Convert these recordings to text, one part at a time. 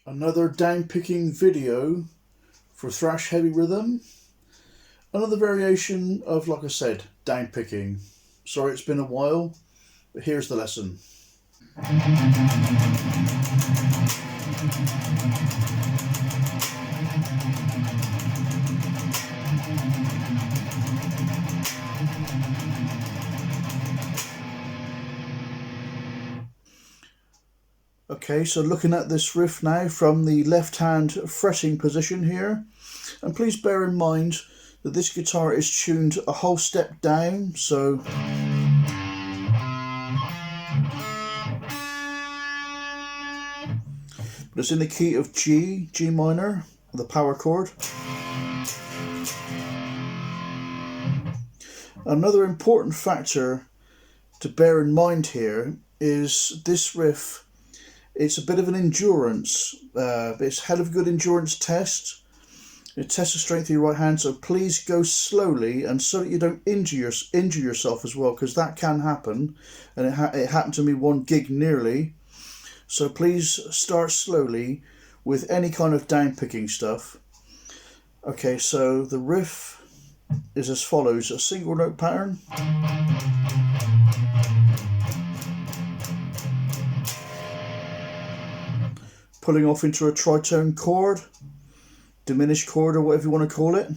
Another down-picking video for thrash heavy rhythm. Another variation of, like I said, down-picking. Sorry it's been a while, but here's the lesson. Okay, so looking at this riff now from the left hand fretting position here, and please bear in mind that this guitar is tuned a whole step down, so but it's in the key of G minor, the power chord. Another important factor to bear in mind here is this riff. It's a bit of an endurance. It's hell of a good endurance test. It tests the strength of your right hand, so please go slowly, and so that you don't injure yourself as well, because that can happen, and it happened to me one gig nearly. So please start slowly with any kind of down picking stuff. Okay, so the riff is as follows: a single note pattern, pulling off into a tritone chord, diminished chord, or whatever you want to call it.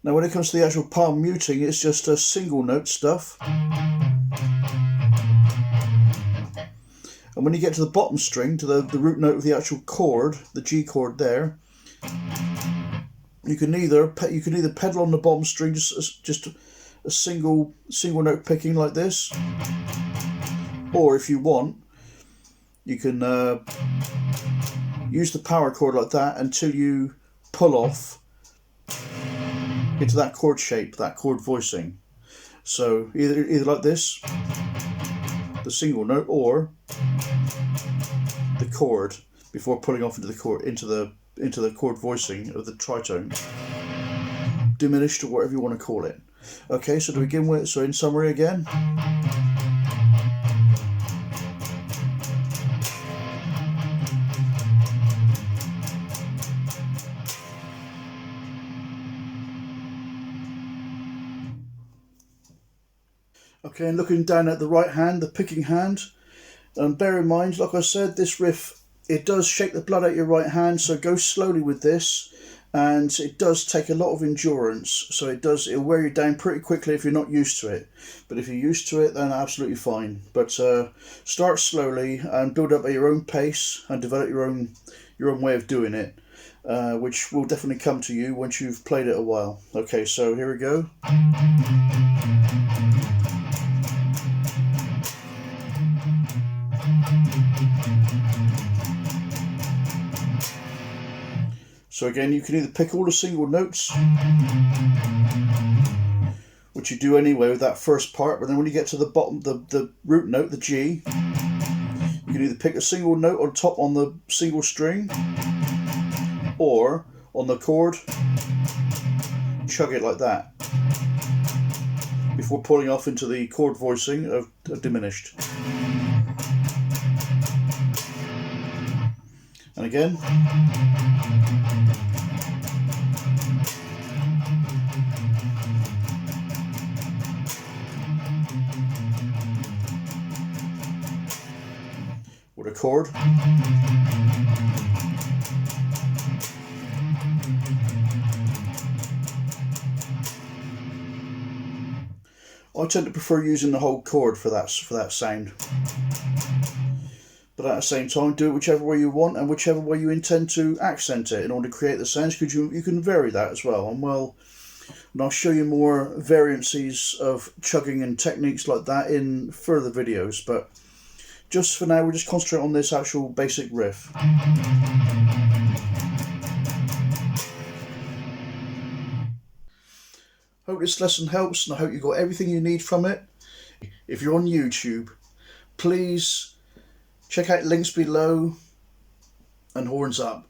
Now when it comes to the actual palm muting, it's just a single note stuff. And when you get to the bottom string, to the root note of the actual chord, the G chord there, you can either pedal on the bottom string, just a single note picking like this, or if you want, you can use the power chord like that until you pull off into that chord shape, that chord voicing. So either like this, the single note, or the chord before pulling off into the chord, into the chord voicing of the tritone, diminished, or whatever you want to call it. Okay, so to begin with, so in summary again. Okay, and looking down at the right hand, the picking hand, bear in mind, like I said, this riff, it does shake the blood out your right hand, so go slowly with this. And it does take a lot of endurance, so it'll wear you down pretty quickly if you're not used to it. But if you're used to it, then absolutely fine. But start slowly and build up at your own pace and develop your own way of doing it, which will definitely come to you once you've played it a while. Okay, so here we go. So again, you can either pick all the single notes, which you do anyway with that first part, but then when you get to the bottom, the root note, the G, you can either pick a single note on top on the single string, or on the chord, chug it like that, before pulling off into the chord voicing of diminished. And again. With a chord. I tend to prefer using the whole chord for that sound. But at the same time, do it whichever way you want and whichever way you intend to accent it in order to create the sounds, because you can vary that as well. And I'll show you more variances of chugging and techniques like that in further videos. But just for now, we'll just concentrate on this actual basic riff. Hope this lesson helps, and I hope you got everything you need from it. If you're on YouTube, please check out links below and horns up.